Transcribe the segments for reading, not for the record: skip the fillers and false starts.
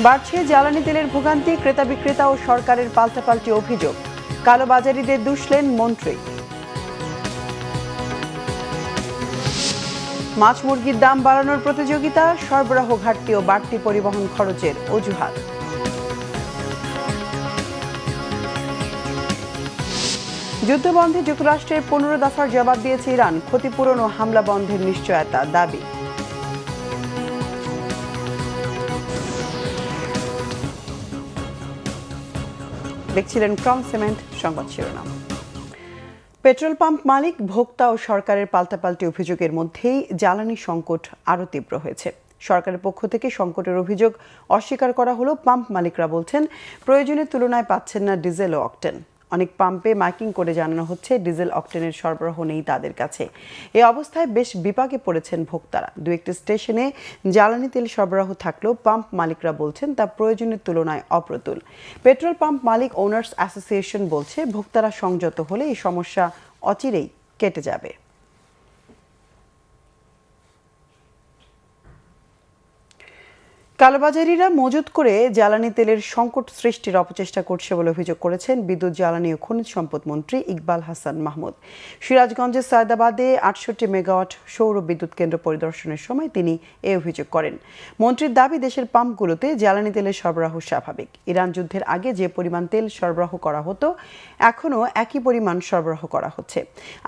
বাড়ছে জ্বালানি তেলের ভোগান্তি, ক্রেতা বিক্রেতা ও সরকারের পাল্টাপাল্টি অভিযোগ। কালোবাজারিদের দুষলেন মন্ত্রী। মাছ মুরগির দাম বাড়ানোর প্রতিযোগিতা, সরবরাহ ঘাটতি ও বাড়তি পরিবহন খরচের অজুহাত। যুদ্ধবন্ধে যুক্তরাষ্ট্রের 15 দফার জবাব দিয়েছে ইরান, ক্ষতিপূরণ ও হামলা বন্ধের নিশ্চয়তা দাবি। দেখছিলেন ক্রম সিমেন্ট সংবাদ শিরোনাম। পেট্রোল পাম্প মালিক, ভোক্তা ও সরকারের পাল্টাপাল্টি অভিযোগের মধ্যেই জ্বালানি সংকট আরও তীব্র হয়েছে। সরকারের পক্ষ থেকে সংকটের অভিযোগ অস্বীকার করা হলো। পাম্প মালিকরা বলছেন প্রয়োজনের তুলনায় পাচ্ছেন না ডিজেল ও অকটেন। অনেক পাম্পে মাইকিং করে জানানো হচ্ছে ডিজেল অকটেনের সরবরাহ নেই তাদের কাছে। এই অবস্থায় বেশ বিপাকে পড়েছেন ভোক্তারা। দু একটি স্টেশনে জ্বালানি তেল সরবরাহ থাকলেও পাম্প মালিকরা বলছেন তা প্রয়োজনের তুলনায় অপ্রতুল। পেট্রোল পাম্প মালিক ওনার্স অ্যাসোসিয়েশন বলছে ভোক্তারা সংযত হলে এই সমস্যা অচিরেই কেটে যাবে। কালোবাজারিরা মজুত করে জ্বালানি তেলের সংকট সৃষ্টির অপচেষ্টা করছে বলে অভিযোগ করেছেন বিদ্যুৎ, জ্বালানি ও খনিজ সম্পদ মন্ত্রী ইকবাল হাসান মাহমুদ। সিরাজগঞ্জের সায়দাবাদে 68 মেগাওয়াট সৌর বিদ্যুৎ কেন্দ্র পরিদর্শনের সময় তিনি এই অভিযোগ করেন। মন্ত্রীর দাবি, দেশের পাম্পগুলোতে জ্বালানি তেলের সরবরাহ স্বাভাবিক। ইরান যুদ্ধের আগে যে পরিমাণ তেল সরবরাহ করা হতো এখনও একই পরিমাণ সরবরাহ করা হচ্ছে।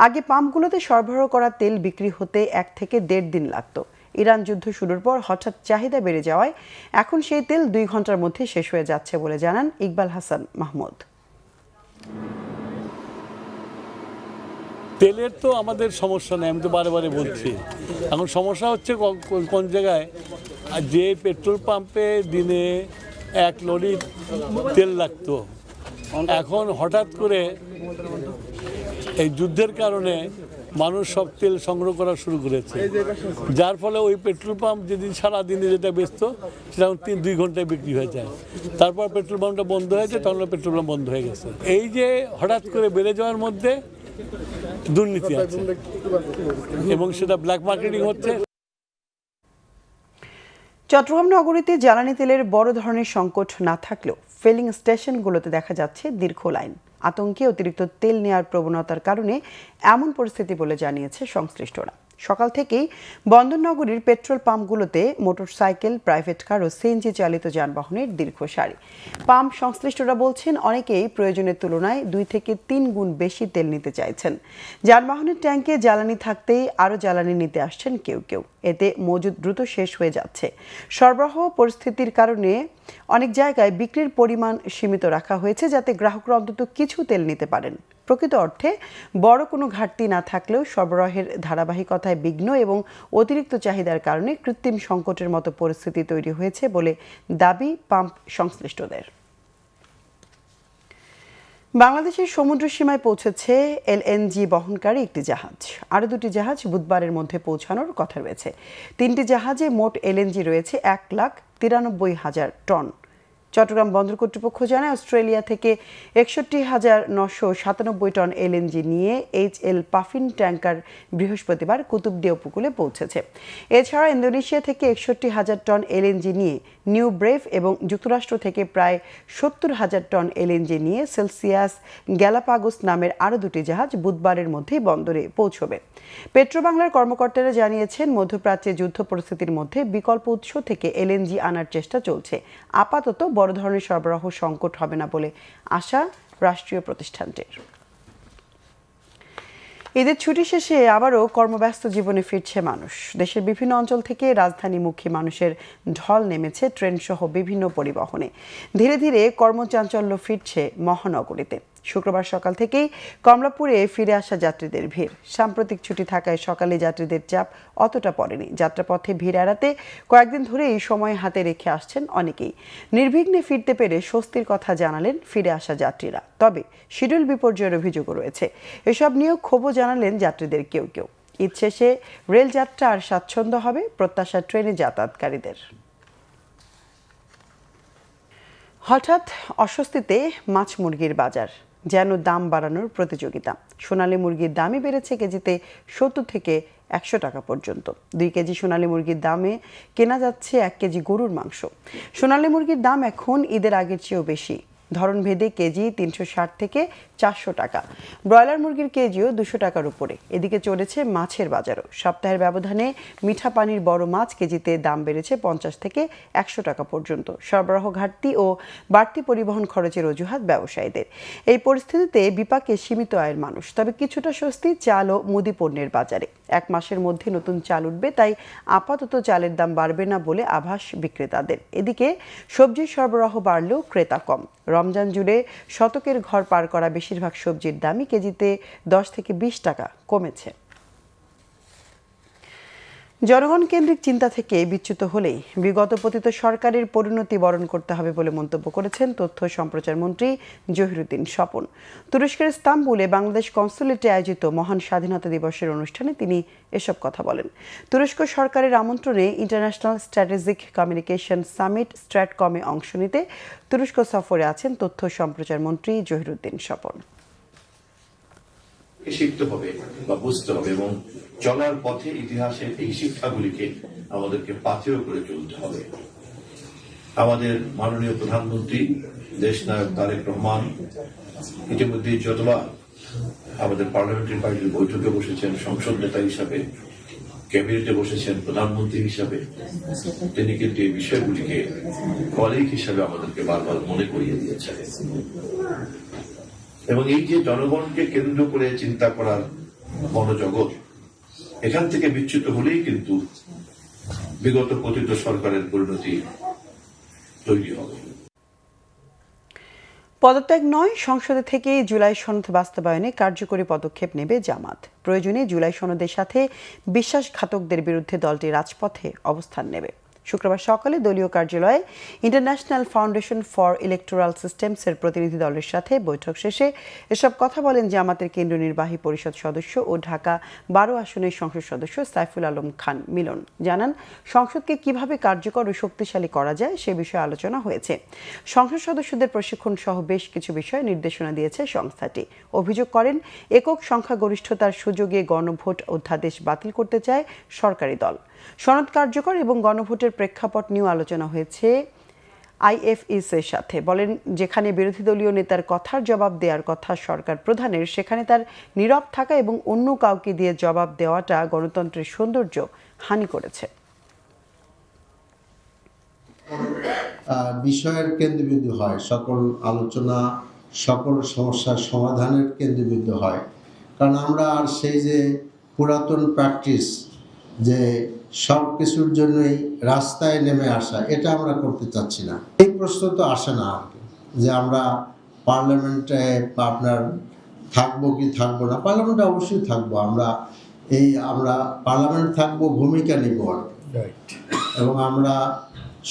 আগে পাম্পগুলোতে সরবরাহ করা তেল বিক্রি হতে 1 থেকে 1.5 দিন লাগতো। ইরান যুদ্ধ শুরুর পর হঠাৎ চাহিদা বেড়ে যাওয়ায় এখন সেই তেল 2 ঘন্টার মধ্যে শেষ হয়ে যাচ্ছে বলে জানান ইকবাল হাসান মাহমুদ। তেলের তো আমাদের সমস্যা নেই, আমি তো বারে বারে বলছি। এখন সমস্যা হচ্ছে কোন জায়গায়, যে পেট্রোল পাম্পে দিনে 1 লরি তেল লাগতো, এখন হঠাৎ করে এই যুদ্ধের কারণে মানুষ সব তেল সংগ্রহ করা শুরু করেছে, যার ফলে ওই পেট্রোল পাম্প যেদিন সারাদিনে যেটা বেচত সেটা 2 ঘন্টায় বিক্রি হয়ে যায়। তারপর পেট্রোল পাম্পটা বন্ধ হয়েছে, তখন পেট্রোল পাম্প বন্ধ হয়ে গেছে। এই যে হঠাৎ করে বেড়ে যাওয়ার মধ্যে দুর্নীতি আছে এবং সেটা ব্ল্যাক মার্কেটিং হচ্ছে। চট্টগ্রাম নগরীতে জ্বালানি তেলের বড় ধরনের সংকট না থাকলেও ফিলিং স্টেশনগুলোতে দেখা যাচ্ছে দীর্ঘ লাইন। আতঙ্কে অতিরিক্ত তেল নেওয়ার প্রবণতার কারণে এমন পরিস্থিতি বলে জানিয়েছে সংশ্লিষ্টরা। সকাল থেকেই বন্দরনগরীর পেট্রোল পাম্পগুলোতে মোটরসাইকেল, প্রাইভেট কার ও সিএনজি চালিত যানবাহনের দীর্ঘ সারি। পাম্প সংশ্লিষ্টরা বলছেন অনেকেই প্রয়োজনের তুলনায় 2 থেকে 3 গুণ বেশি তেল নিতে চাইছেন। যানবাহনের ট্যাঙ্কে জ্বালানি থাকতেই আরও জ্বালানি নিতে আসছেন কেউ কেউ। এতে মজুদ দ্রুত শেষ হয়ে যাচ্ছে। সরবরাহ পরিস্থিতির কারণে অনেক জায়গায় বিক্রির পরিমাণ সীমিত রাখা হয়েছে, যাতে গ্রাহকরা অন্তত কিছু তেল নিতে পারেন। প্রকৃত অর্থে বড় কোনো ঘাটতি না থাকলেও সরবরাহের ধারাবাহিকতায় বিঘ্ন এবং অতিরিক্ত চাহিদার কারণে কৃত্রিম সংকটের মতো পরিস্থিতি তৈরি হয়েছে বলে দাবি পাম্প সংশ্লিষ্টদের। বাংলাদেশের সমুদ্র সীমায় পৌঁছেছে এলএনজি বহনকারী একটি জাহাজ। আরও 2টি জাহাজ বুধবারের মধ্যে পৌঁছানোর কথা রয়েছে। 3টি জাহাজে মোট এলএনজি রয়েছে 1,93,000 টন। চট্টগ্রাম বন্দর কর্তৃপক্ষ জানায় অস্ট্রেলিয়া থেকে 61,997 টন এলএনজি নিয়ে এইচএল পাফিন ট্যাঙ্কার বৃহস্পতিবার কুতুবদিয়া উপকূলে পৌঁছেছে। এছাড়া ইন্দোনেশিয়া থেকে 61,000 টন এলএনজি নিয়ে নিউ ব্রেভ এবং যুক্তরাষ্ট্র থেকে প্রায় 70,000 টন এলএনজি নিয়ে সেলসিয়াস গ্যালাপাগোস নামের আরও 2টি জাহাজ বুধবারের মধ্যেই বন্দরে পৌঁছবে। পেট্রোবাংলার কর্মকর্তারা জানিয়েছেন মধ্যপ্রাচ্যে যুদ্ধ পরিস্থিতির মধ্যে বিকল্প উৎস থেকে এলএনজি আনার চেষ্টা চলছে। আপাতত বড় ধরনের সরবরাহ সংকট হবে না বলে আশা রাষ্ট্রীয় প্রতিষ্ঠানটির। ঈদের ছুটি শেষে আবারও কর্মব্যস্ত জীবনে ফিরছে মানুষ। দেশের বিভিন্ন অঞ্চল থেকে রাজধানীমুখী মানুষের ঢল নেমেছে ট্রেন সহ বিভিন্ন পরিবহনে। ধীরে ধীরে কর্মচাঞ্চল্য ফিরছে মহানগরীতে। শুক্রবার সকাল থেকেই কমলাপুরে ফিরে আসা যাত্রীদের ভিড়। সাম্প্রতিক ছুটি থাকায় সকালে যাত্রীদের চাপ অতটা পড়েনি। যাত্রাপথে ভিড় এড়াতে কয়েকদিন ধরেই সময় হাতে রেখে আসছেন অনেকেই। নির্বিঘ্নে ফিরতে পেরে স্বস্তির কথা জানালেন ফিরে আসা যাত্রীরা। তবে শিডিউল বিপর্যয়ের অভিযোগও রয়েছে। এসব নিয়েও ক্ষোভও জানালেন যাত্রীদের কেউ কেউ। ঈদ শেষে রেলযাত্রা আর স্বাচ্ছন্দ্য হবে প্রত্যাশা ট্রেনে যাতায়াতকারীদের। হঠাৎ অস্বস্তিতে মাছ মুরগির বাজার। যেন দাম বাড়ানোর প্রতিযোগিতা। সোনালী মুরগির দামই বেড়েছে কেজিতে 70 থেকে 100 টাকা পর্যন্ত। 2 কেজি সোনালী মুরগির দামে কেনা যাচ্ছে 1 কেজি গরুর মাংস। সোনালী মুরগির দাম এখন ঈদের আগের চেয়েও বেশি। ধরনভেদে কেজি 360 থেকে 400 টাকা। ব্রয়লার মুরগির কেজিও 200 টাকার উপরে। এদিকে চলেছে মাছের বাজারও। সপ্তাহের ব্যবধানে মিঠা পানির বড় মাছ কেজিতে দাম বেড়েছে 50 থেকে 100 টাকা পর্যন্ত। সরবরাহ ঘাটতি ও বাড়তি পরিবহন খরচের অজুহাত ব্যবসায়ীদের। এই পরিস্থিতিতে বিপাকে সীমিত আয়ের মানুষ। তবে কিছুটা স্বস্তি চাল ও মুদি পণ্যের বাজারে। 1 মাসের মধ্যে নতুন চাল উঠবে, তাই আপাতত চালের দাম বাড়বে না বলে আভাস বিক্রেতাদের। এদিকে সবজির সরবরাহ বাড়লেও ক্রেতা কম। রমজান জুড়ে শতকের ঘর পার করা বেশিরভাগ সবজির দামই কেজিতে 10 থেকে 20 টাকা কমেছে। জনগণ কেন্দ্রিক চিন্তা থেকে বিচ্যুত হলেই বিগত পতিত সরকারের পরিণতি বরণ করতে হবে বলে মন্তব্য করেছেন তথ্য সম্প্রচার মন্ত্রী জহিরুদ্দিন স্বপন। তুরস্কের ইস্তাম্বুলে বাংলাদেশ কনসুলেটে আয়োজিত মহান স্বাধীনতা দিবসের অনুষ্ঠানে তিনি এসব কথা বলেন। তুরস্ক সরকারের আমন্ত্রণে ইন্টারন্যাশনাল স্ট্র্যাটেজিক কমিউনিকেশন সামিট স্ট্র্যাটকমে অংশ নিতে তুরস্ক সফরে আছেন তথ্য সম্প্রচার মন্ত্রী জহিরুদ্দিন স্বপন। শিখতে হবে বা বুঝতে হবে এবং চলার পথে ইতিহাসের এই শিক্ষাগুলিকে আমাদেরকে পাথেয় করে চলতে হবে। আমাদের মাননীয় প্রধানমন্ত্রী দেশনায়ক তারেক রহমান ইতিমধ্যে যতবার আমাদের পার্লামেন্টারি পার্টির বৈঠকে বসেছেন, সংসদ নেতা হিসাবে, ক্যাবিনেটে বসেছেন, প্রধানমন্ত্রী হিসাবে, তিনি কিন্তু এই বিষয়গুলিকে কলিগ হিসাবে আমাদেরকে বারবার মনে করিয়ে দিয়েছেন। এবং এই যে জনগণকে কেন্দ্র করে চিন্তা করার মনোজগৎ, এখান থেকে বিচ্যুত হলেই কিন্তু বিগত পতিত সরকারের পরিণতি তৈরি হবে। পদত্যাগ নয়, সংসদে থেকে জুলাই সনদ বাস্তবায়নে কার্যকরী পদক্ষেপ নেবে জামাত। প্রয়োজনে জুলাই সনদের সাথে বিশ্বাসঘাতকদের বিরুদ্ধে দলটি রাজপথে অবস্থান নেবে। শুক্রবার সকালে দলীয় কার্যালয়ে ইন্টারন্যাশনাল ফাউন্ডেশন ফর ইলেকটোরাল সিস্টেমসের প্রতিনিধি দলের সাথে বৈঠক শেষে এসব কথা বলেন জামাতের কেন্দ্রীয় নির্বাহী পরিষদ সদস্য ও ঢাকা 12 আসনের সংসদ সদস্য সাইফুল আলম খান মিলন। জানান, সংসদকে কিভাবে কার্যকর ও শক্তিশালী করা যায় সে বিষয়ে আলোচনা হয়েছে। সংসদ সদস্যদের প্রশিক্ষণ সহ বেশ কিছু বিষয়ে নির্দেশনা দিয়েছে সংস্থাটি। অভিযোগ করেন, একক সংখ্যাগরিষ্ঠতার সুযোগে গণভোট অধ্যাদেশ বাতিল করতে চায় সরকারি দল। সনদ কার্যকর এবং গণভোটের প্রেক্ষাপট নিয়ে আলোচনা হয়েছে আইএফইসির সাথে। বলেন, যেখানে বিরোধী দলীয় নেতার কথার জবাব দেওয়ার কথা সরকার প্রধানের, সেখানে তার নীরব থাকা এবং অন্য কাউকে দিয়ে জবাব দেওয়াটা গণতন্ত্রের সৌন্দর্য হানি করেছে। বিষয়ের কেন্দ্রবিন্দু হয়, সকল আলোচনা, সকল সমস্যার সমাধানের কেন্দ্রবিন্দু হয়। কারণ আমরা আর সেই যে পুরাতন প্র্যাকটিস যে সব কিছুর জন্যই রাস্তায় নেমে আসা, এটা আমরা করতে চাচ্ছি না। এই প্রশ্ন তো আসে না আর কি যে আমরা পার্লামেন্টে আপনার থাকবো কি থাকবো না। পার্লামেন্টে অবশ্যই থাকবো, আমরা পার্লামেন্ট থাকবো, ভূমিকা নিব এবং আমরা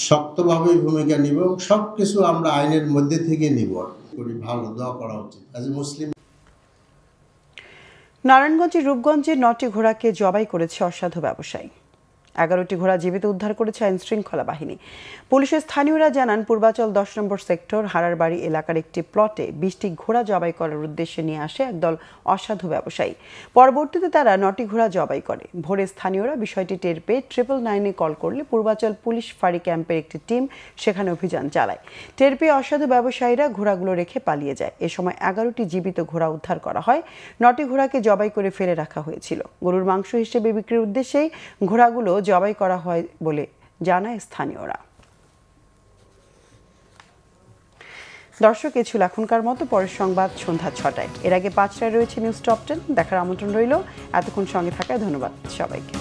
শক্তভাবেই ভূমিকা নিব। সব কিছু আমরা আইনের মধ্যে থেকে নিব। ভালো দোয়া করা উচিত আজ মুসলিম। নারায়ণগঞ্জের রূপগঞ্জে 9টি ঘোড়াকে জবাই করেছে অসাধু ব্যবসায়ী। 11টি ঘোড়া জীবিত উদ্ধার করেছে আইন শৃঙ্খলা বাহিনী। পুলিশের স্থানীয়রা জানান, পূর্বাচল 10 নম্বর সেক্টর হারারবাড়ি এলাকার একটি প্লটে 20টি ঘোড়া জবাই করার উদ্দেশ্যে নিয়ে আসে একদল অসাধু ব্যবসায়ী। পরবর্তীতে তারা 9টি ঘোড়া জবাই করে। ভোরে স্থানীয়রা বিষয়টি টের পেয়ে 999-এ কল করলে পূর্বাচল পুলিশ ফাঁড়ি ক্যাম্পের একটি টিম সেখানে অভিযান চালায়। টের পেয়ে অসাধু ব্যবসায়ীরা ঘোড়াগুলো রেখে পালিয়ে যায়। এ সময় 11টি জীবিত ঘোড়া উদ্ধার করা হয়। 9টি ঘোড়াকে জবাই করে ফেলে রাখা হয়েছিল। গরুর মাংস হিসেবে বিক্রির উদ্দেশ্যেই ঘোড়াগুলো জবাই করা হয় বলে জানায় স্থানীয়রা। দর্শক, এ ছিল এখনকার মতো। পরের সংবাদ সন্ধ্যা 6টায়। এর আগে 5টায় রয়েছে নিউজ টপ 10 দেখার আমন্ত্রণ রইল। এতক্ষণ সঙ্গে থাকায় ধন্যবাদ সবাইকে।